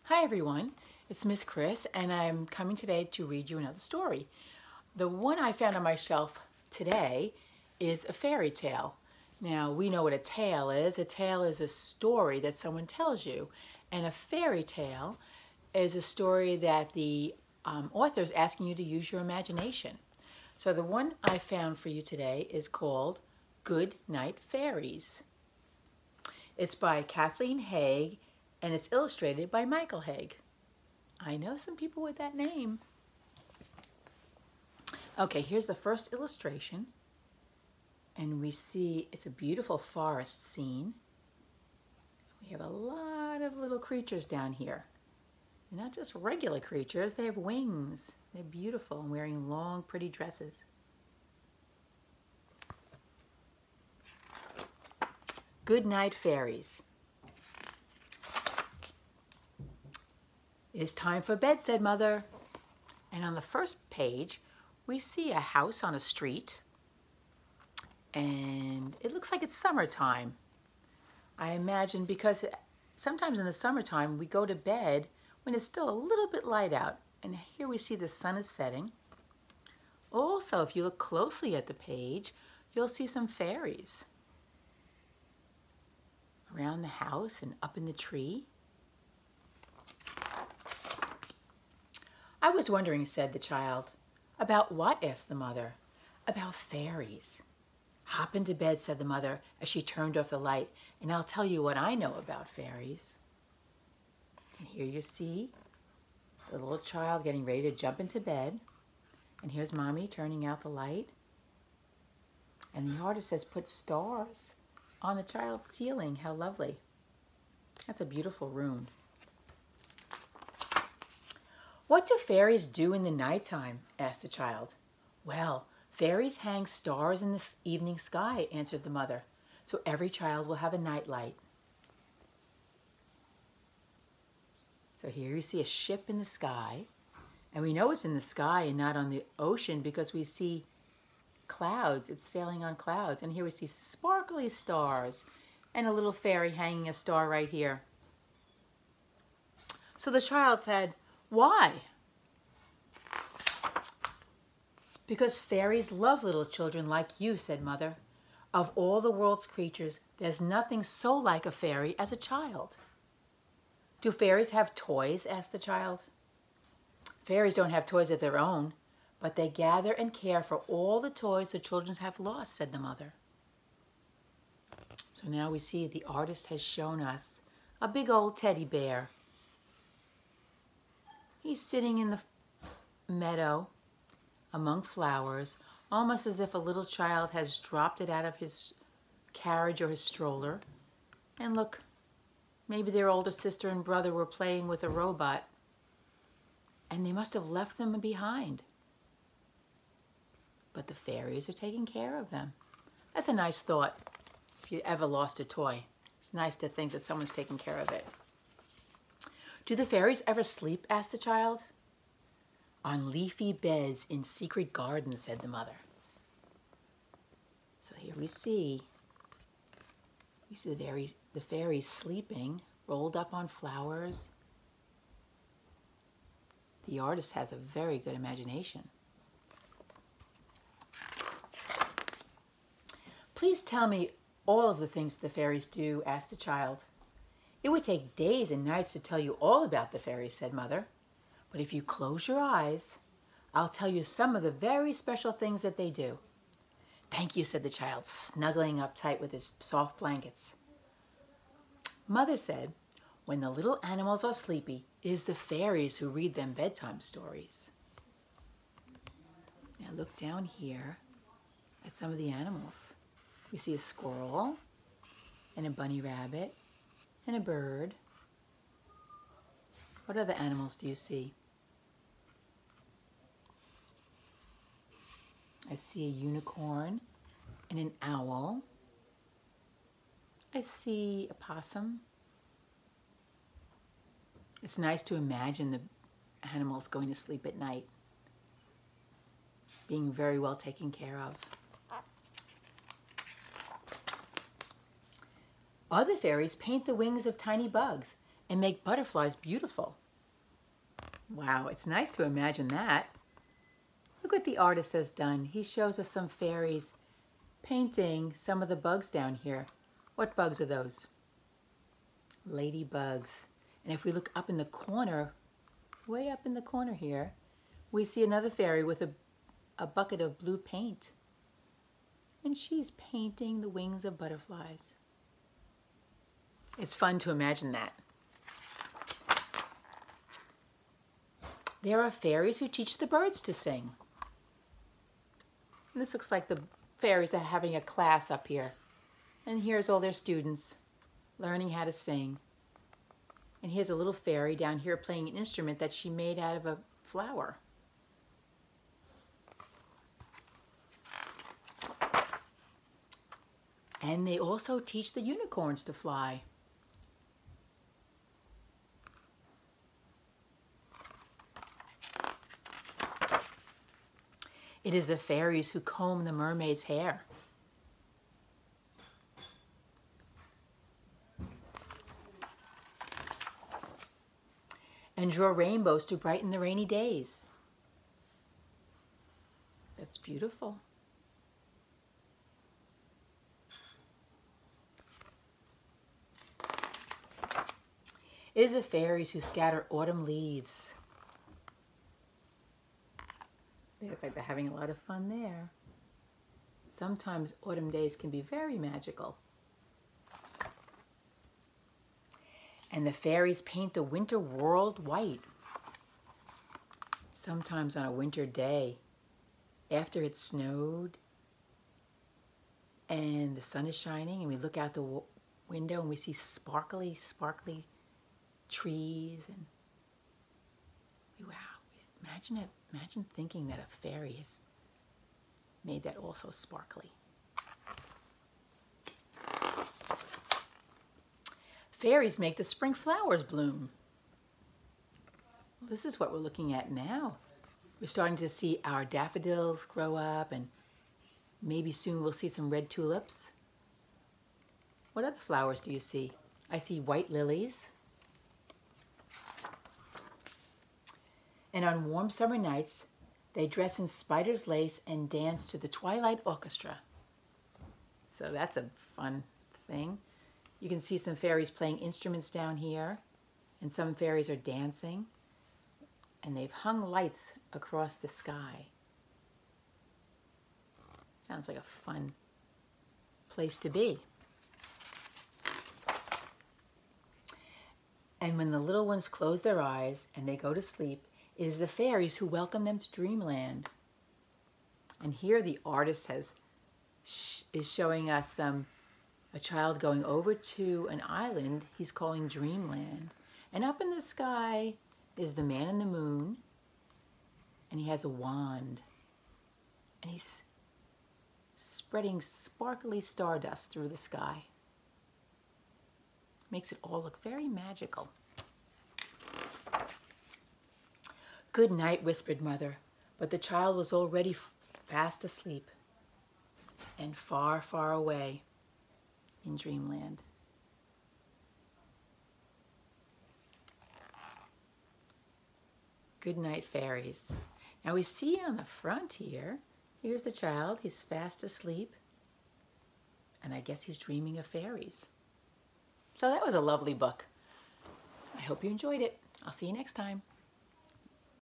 Hi everyone, it's Miss Chris and I'm coming today to read you another story. The one I found on my shelf today is a fairy tale. Now we know what a tale is. A tale is a story that someone tells you, and a fairy tale is a story that the author is asking you to use your imagination. So the one I found for you today is called Good Night Fairies. It's by Kathleen Haig and it's illustrated by Michael Haig. I know some people with that name. Okay, here's the first illustration. And we see it's a beautiful forest scene. We have a lot of little creatures down here. They're not just regular creatures, they have wings. They're beautiful and wearing long, pretty dresses. Good night, fairies. It is time for bed, said Mother. And on the first page, we see a house on a street. And it looks like it's summertime. I imagine because sometimes in the summertime, we go to bed when it's still a little bit light out. And here we see the sun is setting. Also, if you look closely at the page, you'll see some fairies around the house and up in the tree. I was wondering, said the child. About what? Asked the mother. About fairies. Hop into bed, said the mother as she turned off the light, and I'll tell you what I know about fairies. And here you see the little child getting ready to jump into bed. And here's Mommy turning out the light. And the artist has put stars on the child's ceiling. How lovely. That's a beautiful room. What do fairies do in the nighttime? Asked the child. Well, fairies hang stars in the evening sky, answered the mother, so every child will have a nightlight. So here you see a ship in the sky, and we know it's in the sky and not on the ocean because we see clouds. It's sailing on clouds, and here we see sparkly stars and a little fairy hanging a star right here. So the child said, why? Because fairies love little children like you, said Mother. Of all the world's creatures, there's nothing so like a fairy as a child. Do fairies have toys? Asked the child. Fairies don't have toys of their own, but they gather and care for all the toys the children have lost, said the mother. So now we see the artist has shown us a big old teddy bear. He's sitting in the meadow among flowers, almost as if a little child has dropped it out of his carriage or his stroller. And look, maybe their older sister and brother were playing with a robot, and they must have left them behind. But the fairies are taking care of them. That's a nice thought if you ever lost a toy. It's nice to think that someone's taking care of it. Do the fairies ever sleep? Asked the child. On leafy beds in secret gardens, said the mother. So here we see the fairies sleeping, rolled up on flowers. The artist has a very good imagination. Please tell me all of the things the fairies do, asked the child. It would take days and nights to tell you all about the fairies, said Mother. But if you close your eyes, I'll tell you some of the very special things that they do. Thank you, said the child, snuggling up tight with his soft blankets. Mother said, when the little animals are sleepy, it is the fairies who read them bedtime stories. Now look down here at some of the animals. We see a squirrel and a bunny rabbit and a bird. What other animals do you see? I see a unicorn and an owl. I see a possum. It's nice to imagine the animals going to sleep at night, being very well taken care of. Other fairies paint the wings of tiny bugs and make butterflies beautiful. Wow, it's nice to imagine that. Look what the artist has done. He shows us some fairies painting some of the bugs down here. What bugs are those? Ladybugs. And if we look up in the corner, way up in the corner here, we see another fairy with a bucket of blue paint. And she's painting the wings of butterflies. It's fun to imagine that. There are fairies who teach the birds to sing. And this looks like the fairies are having a class up here. And here's all their students learning how to sing. And here's a little fairy down here playing an instrument that she made out of a flower. And they also teach the unicorns to fly. It is the fairies who comb the mermaid's hair. And draw rainbows to brighten the rainy days. That's beautiful. It is the fairies who scatter autumn leaves. They look like they're having a lot of fun there. Sometimes autumn days can be very magical. And the fairies paint the winter world white. Sometimes on a winter day, after it snowed and the sun is shining and we look out the window and we see sparkly, sparkly trees, and wow, imagine it. Imagine thinking that a fairy has made that all so sparkly. Fairies make the spring flowers bloom. Well, this is what we're looking at now. We're starting to see our daffodils grow up, and maybe soon we'll see some red tulips. What other flowers do you see? I see white lilies. And on warm summer nights, they dress in spider's lace and dance to the Twilight Orchestra. So that's a fun thing. You can see some fairies playing instruments down here, and some fairies are dancing, and they've hung lights across the sky. Sounds like a fun place to be. And when the little ones close their eyes and they go to sleep, it is the fairies who welcome them to dreamland. And here the artist is showing us a child going over to an island he's calling Dreamland. And up in the sky is the man in the moon, and he has a wand. And he's spreading sparkly stardust through the sky. Makes it all look very magical. "Good night," whispered Mother, but the child was already fast asleep and far, far away in Dreamland. Good night, fairies. Now we see on the front here, here's the child. He's fast asleep, and I guess he's dreaming of fairies. So that was a lovely book. I hope you enjoyed it. I'll see you next time.